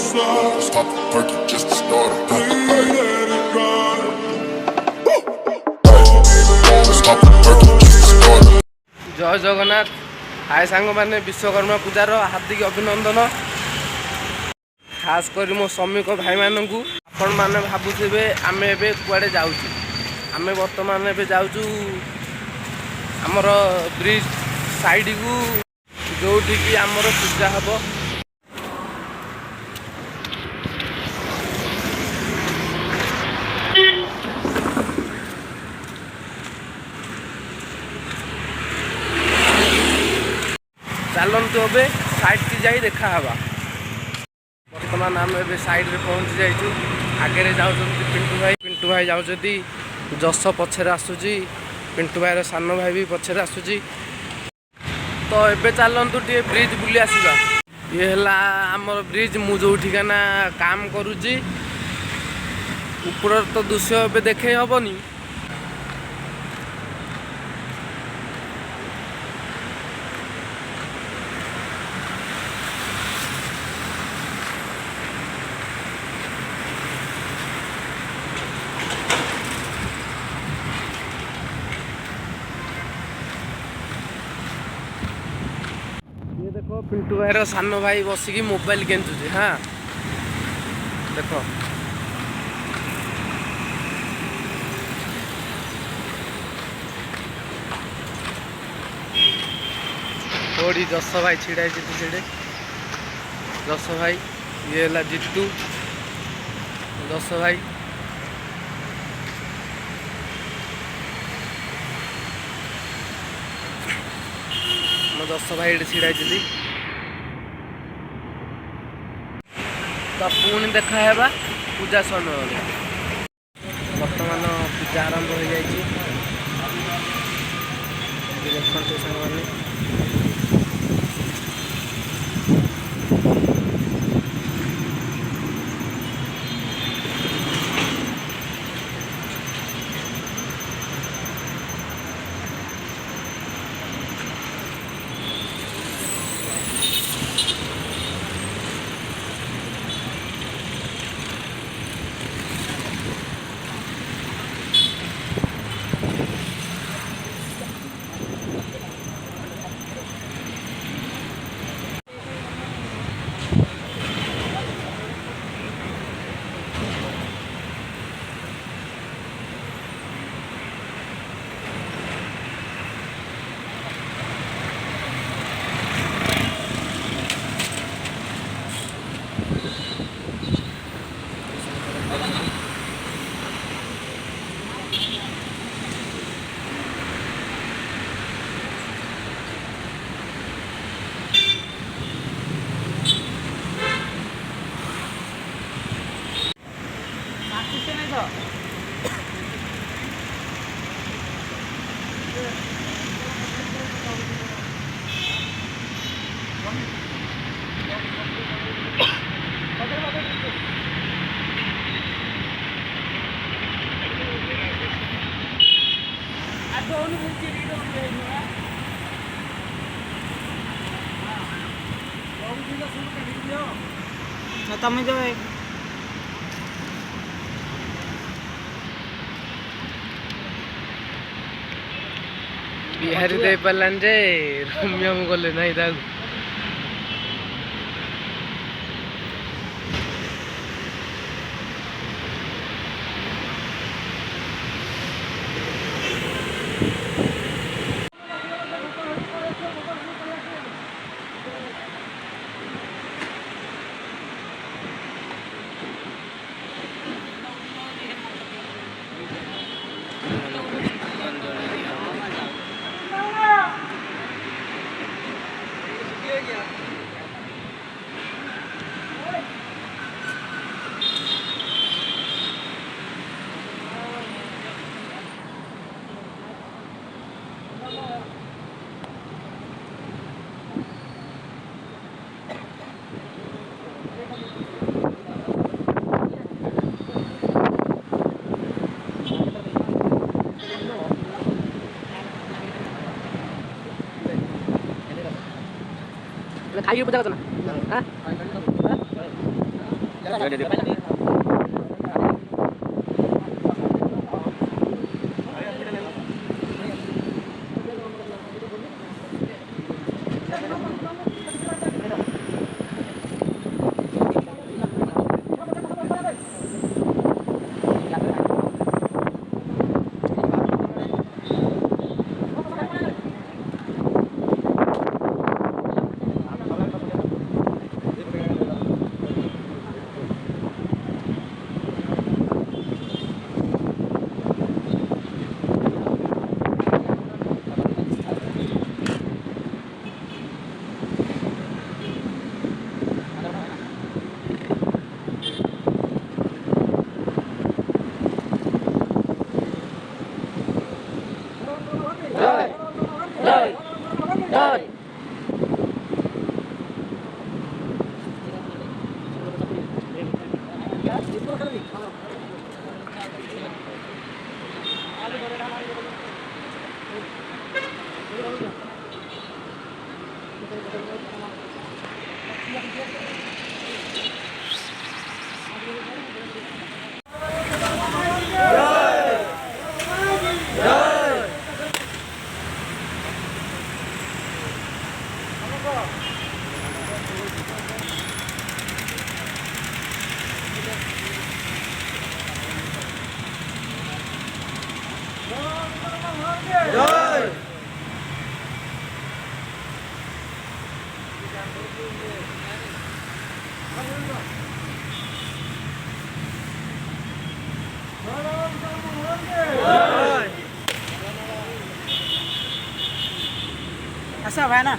Stop the perky just to start it. Stop the perky just to start it. जय जगन्नाथ हाय सांग मैंने विश्वकर्मा पूजार हार्दिक अभिनंदन खास कर मो श्रमिक भाई मानू आपण मैंने भावुवे आम ए कुआड़े जाऊँ आम बर्तमान ए जाऊँ आमर ब्रिज साइड को जोटिकी आमर पूजा हम चलतु ए साइड की जाई देखा हवा बर्तमान आम ए साइड रे पहुँची जाइए आगे जाऊँ पिंटू भाई जाऊँ जस पछरे आसूची पिंटू भाई सान भाई भी पछरे आसूची तो एबे चलतु टे ब्रिज बुली आसवा ये है आमर ब्रिज मु जोठिकाना काम करुची ऊपर तो दृश्य ए देखे हेनी देखो पिंटू भाई सान भाई बसिकी मोबाइल केचुचे हाँ देख थोड़ी जस भाई छिड़ाई सीढ़े जस भाई ये है जितू जस भाई दस भाई ये छिड़ाई तो पुणी देखा है पूजा समय बर्तमान पूजा आरंभ हो जाए देखते सांग मैंने तमें जो बिहारी दे पालान जे रम्य गले ना खाइए पूजा करना हाँ ऐसा है ना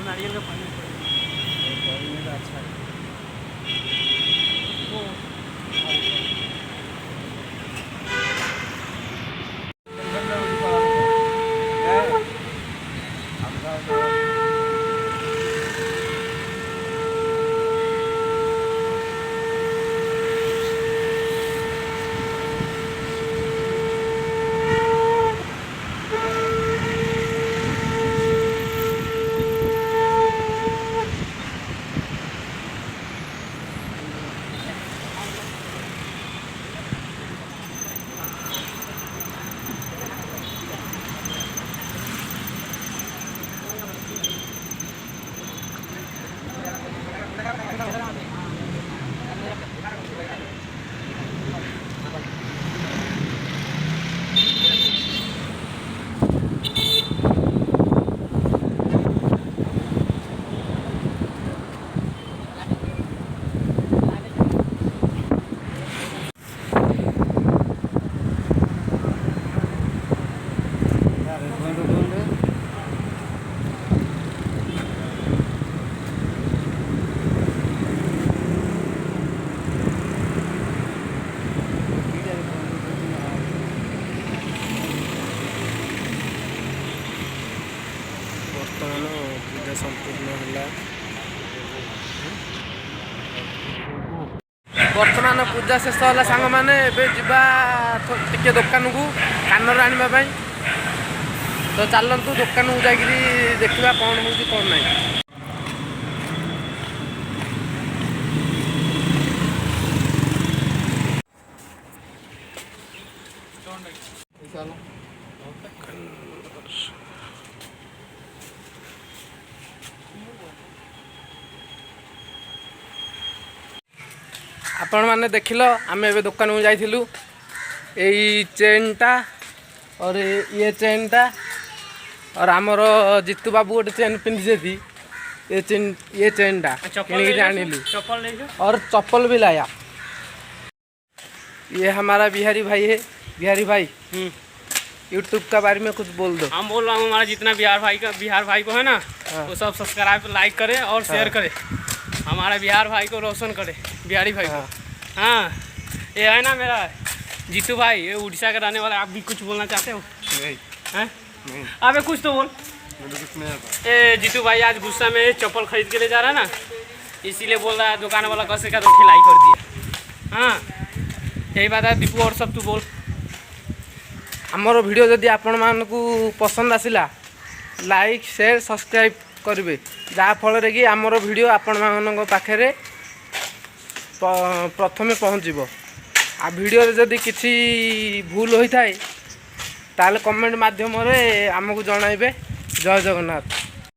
नारियल का पानी अच्छा बर्तमान पूजा शेष है सांग मैंने टे दुकान को कानर आने तो चलतु दुकान को जाकि देखा कौन हो कौन ना आपण मैंने देख लो आम ए दुकान को जाइलु यही चेनटा और ये चेनटा और आमर जीतू बाबू गोटे चेन पिंधि ये चेनटा किणी आनिलु और चप्पल भी लाया। ये हमारा बिहारी भाई है। बिहारी भाई यूट्यूब का बारे में कुछ बोल दो। हम बोल रहा हूँ हमारा जितना बिहार भाई को है ना वो सब सब्सक्राइब लाइक करे और शेयर करे, हमारा बिहार भाई को रोशन करे, बिहारी भाई को। हाँ ये है ना मेरा जीतू भाई, ये उड़ीसा का रहने वाला। आप भी कुछ बोलना चाहते हो? नहीं हैं? अबे कुछ तो बोल। ए जीतू भाई आज गुस्सा में चप्पल खरीद के ले जा रहा है ना, इसीलिए बोल रहा है दुकान वाला कैसे का तो खिलाई कर दिया। हाँ यही बात है दीपू, और सब तू बोल। आमर वीडियो जदि आपण मानकू पसंद आसिला लाइक शेयर सब्सक्राइब करेंगे, जहाँफल कि आमर वीडियो आपण मान पाखे प्रथमे पहुँचब। आ वीडियो जदि किसी भूल होता है ताले कमेंट माध्यम आमको जनइबे। जय जगन्नाथ।